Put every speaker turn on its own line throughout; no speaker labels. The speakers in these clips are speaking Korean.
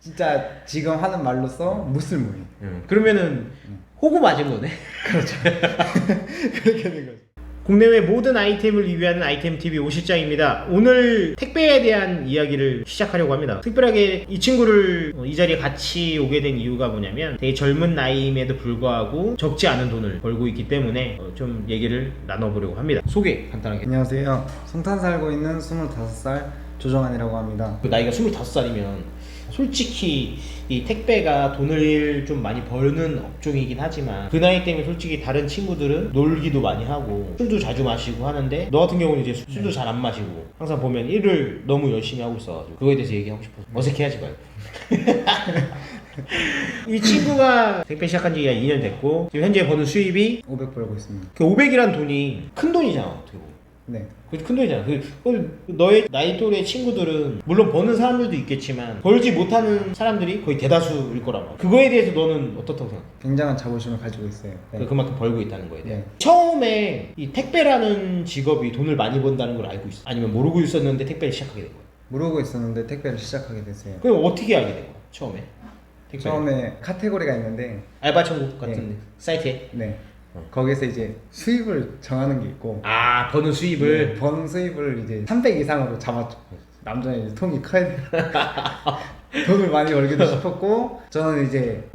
진짜 지금 하는 말로써 무슬무이.
그러면은 호구 맞은 거네.
그렇죠. 그렇게 된 거죠.
국내외 모든 아이템을 리뷰하는 아이템TV 오실장입니다. 오늘 택배에 대한 이야기를 시작하려고 합니다. 특별하게 이 친구를 이 자리에 같이 오게 된 이유가 뭐냐면 되게 젊은 나이임에도 불구하고 적지 않은 돈을 벌고 있기 때문에 좀 얘기를 나눠보려고 합니다. 소개 간단하게.
안녕하세요. 송탄 살고 있는 25살 조정환이라고 합니다.
그 나이가 25살이면 솔직히 이 택배가 돈을 좀 많이 버는 업종이긴 하지만 그 나이 때문에 솔직히 다른 친구들은 놀기도 많이 하고 술도 자주 마시고 하는데 너 같은 경우는 이제 술도 잘 안 마시고 항상 보면 일을 너무 열심히 하고 있어가지고 그거에 대해서 얘기하고 싶어서 어색해하지 말고. 이 친구가 택배 시작한 지가 2년 됐고 지금 현재 버는 수입이
500 벌고 있습니다.
그 500이란 돈이 큰 돈이잖아 어떻게 보면.
네.
그게 큰 돈이잖아. 너의 나이 또래 친구들은 물론 버는 사람들도 있겠지만 벌지 못하는 사람들이 거의 대다수일 거란 말이야. 그거에 대해서 너는 어떻다고 생각해?
굉장한 자부심을 가지고 있어요. 네.
그만큼 벌고 있다는 거에 대해.
네.
처음에 이 택배라는 직업이 돈을 많이 번다는 걸 알고 있어? 아니면 모르고 있었는데 택배를 시작하게 된 거야?
모르고 있었는데 택배를 시작하게 됐어요.
그럼 어떻게 알게 된 거야? 처음에? 택배를?
처음에 카테고리가 있는데
알바천국 같은 사이트에?
네. 거기서 이제 수입을 정하는 게 있고
아 버는 수입을?
네, 번 수입을 이제 300 이상으로 잡았죠. 남자는 이제 통이 커야 돼. 돈을 많이 벌기도 싶었고 저는 이제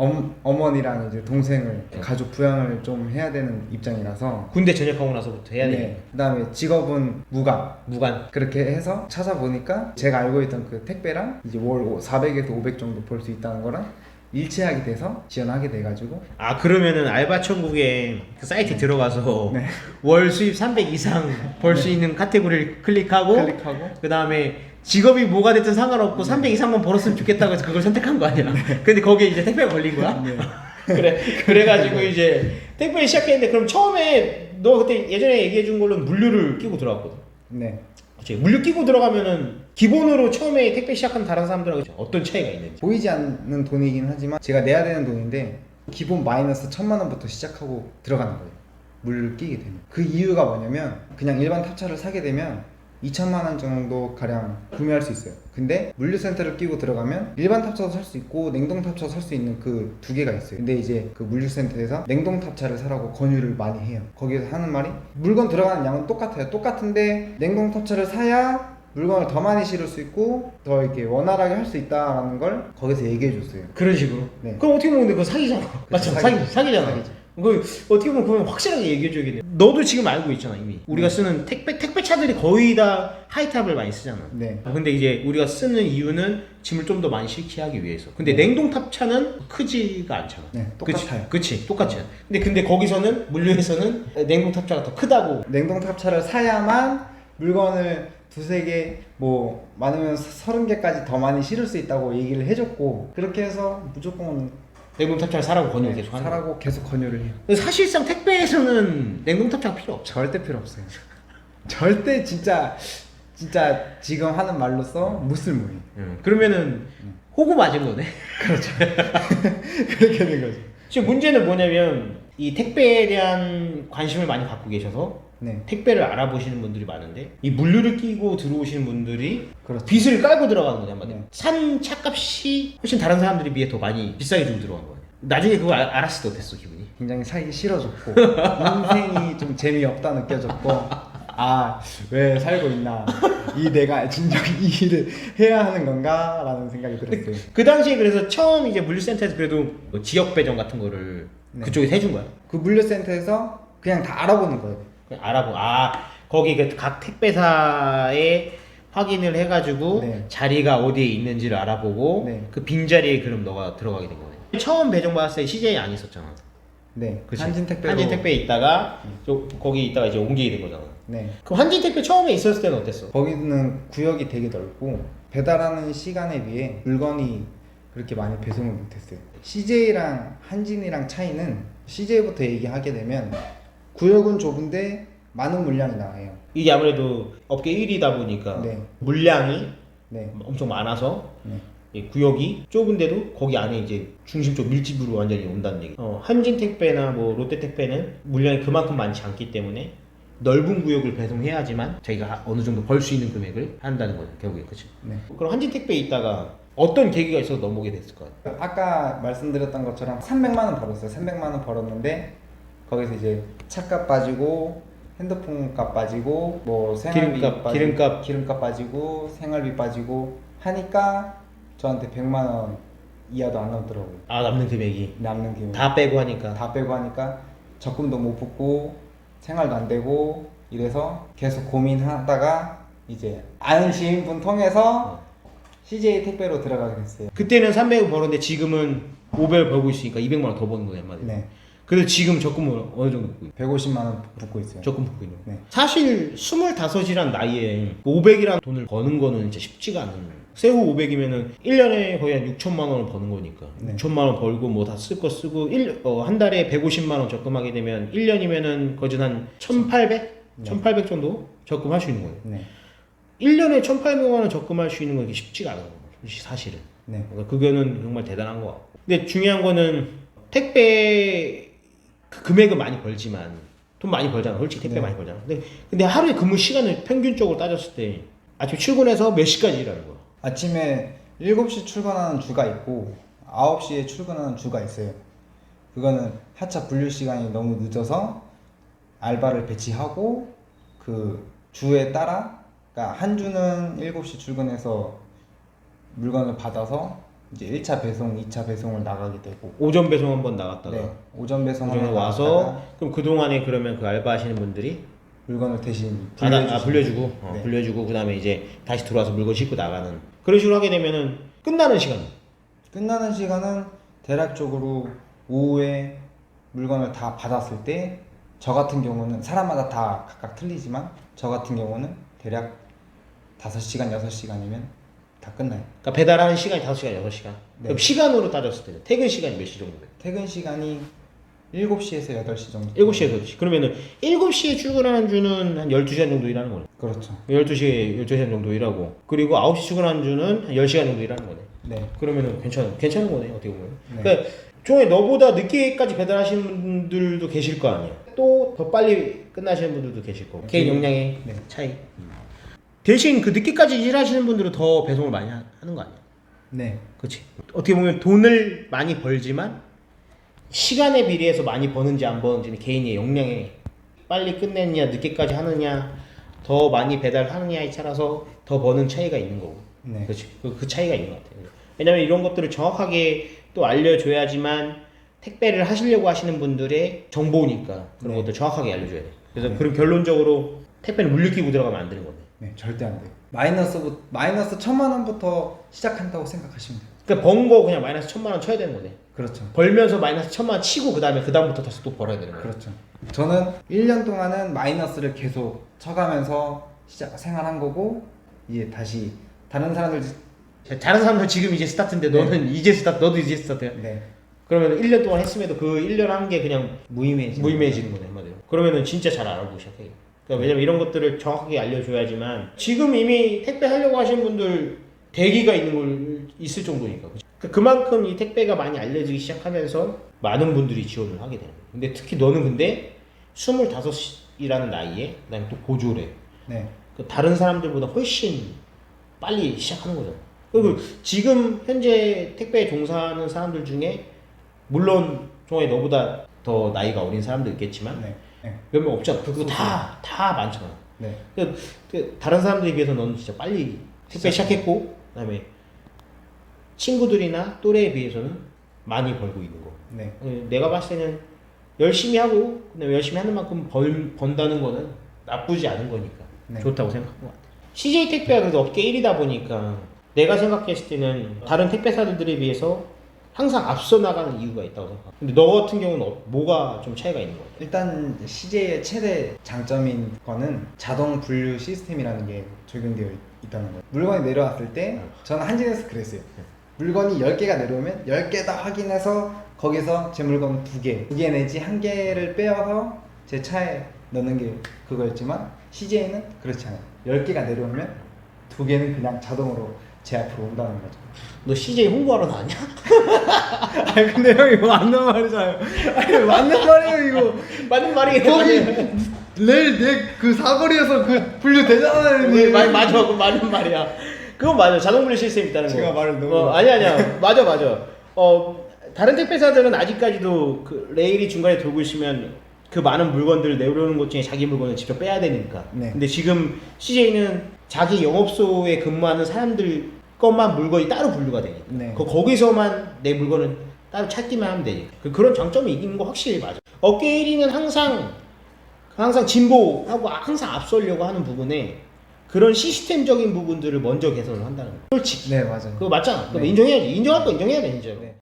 어머니랑 이제 동생을 가족 부양을 좀 해야 되는 입장이라서
군대 전역하고 나서부터 해야 돼.
네. 그다음에 직업은 무관 그렇게 해서 찾아보니까 제가 알고 있던 그 택배랑 이제 월 400에서 500 정도 벌 수 있다는 거랑 일치하게 돼서 지원하게 돼가지고
아 그러면은 알바천국에 그 사이트에 들어가서
네.
월 수입 300 이상 벌 수 있는 카테고리를 클릭하고 그 다음에 직업이 뭐가 됐든 상관없고 300 이상만 벌었으면 좋겠다고 해서 그걸 선택한 거 아니야? 근데 거기에 이제 택배가 걸린 거야?
네.
그래가지고 이제 택배 시작했는데 그럼 처음에 너 그때 예전에 얘기해 준 걸로는 물류를 끼고 들어갔거든.
네.
그치? 물류 끼고 들어가면은 기본으로 처음에 택배 시작한 다른 사람들하고 어떤 차이가 있는지.
보이지 않는 돈이긴 하지만 제가 내야 되는 돈인데 기본 마이너스 1000만 원부터 시작하고 들어가는 거예요. 물류를 끼게 되면. 그 이유가 뭐냐면 그냥 일반 탑차를 사게 되면 2천만 원 정도 가량 구매할 수 있어요. 근데 물류센터를 끼고 들어가면 일반 탑차도 살 수 있고 냉동 탑차도 살 수 있는 그 두 개가 있어요. 근데 이제 그 물류센터에서 냉동 탑차를 사라고 권유를 많이 해요. 거기에서 하는 말이 물건 들어가는 양은 똑같아요. 똑같은데 냉동 탑차를 사야 물건을 더 많이 실을 수 있고 더 이렇게 원활하게 할 수 있다라는 걸 거기서 얘기해 줬어요.
그런 식으로?
네.
그럼 어떻게 보면 그거 사기잖아. 맞죠? 사기잖아.
사기죠.
그 어떻게 보면 그건 확실하게 얘기해줘야겠네. 너도 지금 알고 있잖아 이미. 우리가 쓰는 택배차들이 거의 다 하이탑을 많이 쓰잖아.
네.
근데 이제 우리가 쓰는 이유는 짐을 좀 더 많이 실게 하기 위해서. 근데
네.
냉동탑차는 크지가 않잖아.
네, 똑같아요.
그치 똑같지. 근데 거기서는 물류에서는 냉동탑차가 더 크다고.
냉동 탑차를 사야만 물건을 두세 개, 뭐 많으면 30개까지 더 많이 실을 수 있다고 얘기를 해줬고 그렇게 해서 무조건
냉동탑차를 사라고 권유를 계속 하는 거야.
사라고 계속 권유를 해요.
근데 사실상 택배에서는 냉동탑차가 필요 없죠.
절대 필요 없어요. 절대 진짜 지금 하는 말로써 무슬무이.
그러면은 호구 맞은 거네.
그렇죠. 그렇게 된 거죠.
지금 문제는 뭐냐면 이 택배에 대한 관심을 많이 갖고 계셔서
네.
택배를 알아보시는 분들이 많은데 이 물류를 끼고 들어오시는 분들이
그렇죠.
빚을 깔고 들어가는 거냐 말이야.
네.
산 차값이 훨씬 다른 사람들에 비해 더 많이 비싸게 주고 들어간 거야. 나중에 그걸 알았을 때 어땠어 기분이?
굉장히 살기 싫어졌고 인생이 좀 재미없다 느껴졌고 아 왜 살고 있나 내가 진정히 이 일을 해야 하는 건가 라는 생각이 들었어요.
그 당시에 그래서 처음 이제 물류센터에서 그래도 뭐 지역 배정 같은 거를
네.
그쪽에서 해준 거야?
그 물류센터에서 그냥 다 알아보는 거예요.
그냥 알아보. 거기 그 각 택배사에 확인을 해가지고
네.
자리가 어디에 있는지를 알아보고
네.
그 빈자리에 그럼 너가 들어가게 된 거네. 처음 배정 받았을 때 CJ 안 있었잖아.
네.
그치?
한진택배로.
한진택배에 있다가 거기 있다가 이제 옮기게 된 거잖아.
네.
그럼 한진택배 처음에 있었을 때는 어땠어?
거기는 구역이 되게 넓고 배달하는 시간에 비해 물건이 그렇게 많이 배송을 못했어요. CJ랑 한진이랑 차이는 CJ부터 얘기하게 되면 구역은 좁은데 많은 물량이 나와요.
이게 아무래도 업계 1위다 보니까
네.
물량이
네.
엄청 많아서
네.
이 구역이 좁은데도 거기 안에 이제 중심적 밀집으로 완전히 온다는 얘기. 한진택배나 뭐 롯데택배는 물량이 그만큼 많지 않기 때문에 넓은 구역을 배송해야지만 자기가 어느 정도 벌 수 있는 금액을 한다는 거죠 결국에. 그치?
네.
그럼 한진택배에 있다가 어떤 계기가 있어서 넘어오게 됐을까요?
아까 말씀드렸던 것처럼 300만 원 벌었어요. 300만 원 벌었는데 거기서 이제 차값 빠지고 핸드폰 값 빠지고 뭐 생활비 기름값 빠지고 생활비 빠지고 하니까 저한테 100만 원 이하도 안 남더라고요.
아, 남는 금액이
남는 게
다 빼고 하니까.
다 빼고 하니까 적금도 못 붙고 생활도 안 되고 이래서 계속 고민하다가 이제 아는 지인분 통해서 CJ 택배로 들어가게 됐어요.
그때는 300을 벌었는데 지금은 500을 벌고 있으니까 200만 원 더 버는 거예요, 한마디로.
네.
그래서 지금 적금을 어느 정도 붙고 있어요?
150만 원 붙고 있어요.
적금 붙고 있는 거.
네.
사실 25이란 나이에 500이란 돈을 버는 거는 진짜 쉽지가 않은. 세후 500이면은 1년에 거의 한 6천만 원을 버는 거니까.
네.
6천만 원 벌고 뭐 다 쓸 거 쓰고 한 달에 150만 원 적금하게 되면 1년이면은 거진 한 1,800?
네.
1,800 정도 적금할 수 있는 거예요.
네.
1년에 1,800만 원 적금할 수 있는 건 이게 쉽지가 않아요. 사실은.
네.
그러니까 그거는 정말 대단한 거 같고. 근데 중요한 거는 택배 그 금액은 많이 벌지만 돈 많이 벌잖아. 솔직히 택배
네.
많이 벌잖아. 근데 하루에 근무 시간을 평균적으로 따졌을 때 아침 출근해서 몇 시까지 일하는 거야?
아침에 7시 출근하는 주가 있고 9시에 출근하는 주가 있어요. 그거는 하차 분류 시간이 너무 늦어서 알바를 배치하고 그 주에 따라 그러니까 한 주는 7시 출근해서 물건을 받아서 이제 1차 배송, 2차 배송을 나가게 되고
오전 배송 한번 나갔다가
네, 오전 배송
오전에 와서 그럼 그 동안에 그러면 그 알바 하시는 분들이
물건을 대신
불려주고
네.
불려주고 그다음에 이제 다시 들어와서 물건 싣고 나가는 그런 식으로 하게 되면은 끝나는 시간
끝나는 시간은 대략적으로 오후에 물건을 다 받았을 때 저 같은 경우는 사람마다 다 각각 틀리지만 저 같은 경우는 대략 5시간, 6시간이면 다 끝나요.
그러니까 배달하는 시간이 5시간, 6시간.
네.
그럼 시간으로 따졌을 때는 퇴근 시간이 몇 시 정도 돼요?
퇴근 시간이 7시에서 8시 정도.
7시에서 8시. 그러면은 7시에 출근하는 주는 한 12시간 정도 일하는 거네.
그렇죠.
12시간 정도 일하고 그리고 9시 출근하는 주는 한 10시간 정도 일하는 거네.
네.
그러면은 괜찮은 거네, 어떻게 보면.
네.
그러니까 종에 너보다 늦게까지 배달하시는 분들도 계실 거 아니야. 또 더 빨리 끝나시는 분들도 계실 거고. 개인 역량의
네.
차이. 대신 그 늦게까지 일하시는 분들은 더 배송을 많이 하는 거 아니야?
네.
그렇지. 어떻게 보면 돈을 많이 벌지만 시간에 비례해서 많이 버는지 안 버는지는 개인의 역량에 빨리 끝내느냐 늦게까지 하느냐 더 많이 배달하느냐에 따라서 더 버는 차이가 있는 거고.
네.
그렇지. 그 차이가 있는 것 같아요. 왜냐면 이런 것들을 정확하게 또 알려줘야지만 택배를 하시려고 하시는 분들의 정보니까 그런
네.
것들 정확하게 알려줘야 돼. 그래서
네.
그런 결론적으로 택배는 물류 끼고 들어가면 안 되는 거네.
네, 절대 안 돼요. 마이너스 1,000만 원부터 시작한다고 생각하시면 돼요.
그러니까 번 거 그냥 마이너스 1,000만 원 쳐야 되는 거네.
그렇죠.
벌면서 마이너스 1,000만 원 치고 그다음부터 다시 또 벌어야 되는 거야.
그렇죠. 저는 1년 동안은 마이너스를 계속 쳐가면서 생활한 거고 이제 다시 다른 사람들
다른 사람들 지금 이제 스타트인데 너는 이제 스타트, 너도 이제 스타트야.
네.
그러면 1년 동안 했음에도 그 1년 한 게 그냥
무의미해지는
거네, 한마디로. 그러면은 진짜 잘 알아보기 시작해. 그러니까 왜냐면 이런 것들을 정확하게 알려줘야지만 지금 이미 택배 하려고 하시는 분들 대기가 있는 걸 있을 정도니까. 그러니까 그만큼 이 택배가 많이 알려지기 시작하면서 많은 분들이 지원을 하게 되는 거예요. 근데 특히 너는 근데 25이라는 나이에 그다음에 또 보조래.
네.
그 다른 사람들보다 훨씬 빨리 시작하는 거잖아. 그리고 지금 현재 택배에 종사하는 사람들 중에 물론 종아이 너보다 더 나이가 어린 사람도 있겠지만
네. 네.
몇 명 없잖아. 그거 다 많잖아.
네.
그 다른 사람들에 비해서 너는 진짜 빨리 택배 시작했고 그다음에 친구들이나 또래에 비해서는 많이 벌고 있는 거.
네.
내가 봤을 때는 열심히 하고 근데 열심히 하는 만큼 번다는 거는 나쁘지 않은 거니까
네.
좋다고 생각한 것 같아. CJ 택배가 그래도 업계 1위다 보니까 내가 생각했을 때는 다른 택배사들에 비해서 항상 앞서 나가는 이유가 있다고 생각해. 근데 너 같은 경우는 뭐가 좀 차이가 있는 거야?
일단 CJ의 최대 장점인 거는 자동 분류 시스템이라는 게 적용되어 있다는 거예요. 물건이 내려왔을 때 저는 한진에서 그랬어요. 물건이 10개가 내려오면 10개 다 확인해서 거기서 제 물건 2개 내지 1개를 빼어서 제 차에 넣는 게 그거였지만 CJ는 그렇지 않아요. 10개가 내려오면 2개는 그냥 자동으로 제 앞으로 온다는 거죠.
너 CJ 홍보하러 나왔냐?
아니 근데 형이 이거 맞는 말이잖아요. 아니 맞는 말이에요 이거.
맞는 말이에요.
거기 내일 내 그 사거리에서 그 분류 되잖아요.
맞아, 그 맞는 말이야. 그건 맞아. 자동 분류 시스템 있다는 거.
제가 말을 너무
아니야. 맞아. 다른 택배사들은 아직까지도 그 레일이 중간에 돌고 있으면 그 많은 물건들을 내려오는 것 중에 자기 물건을 직접 빼야 되니까.
네.
근데 지금 CJ는 자기 영업소에 근무하는 사람들 것만 물건이 따로 분류가 되니까.
네.
거기서만 내 물건을 따로 찾기만 하면 되니까. 그런 장점이 있는 거 확실히 맞아. 업계 1위는 항상 진보하고 항상 앞서려고 하는 부분에 그런 시스템적인 부분들을 먼저 개선을 한다는 거. 솔직히.
네 맞아요.
그거 맞잖아. 그거
네.
인정해야지. 인정할 거 인정해야 돼, 진짜.
네.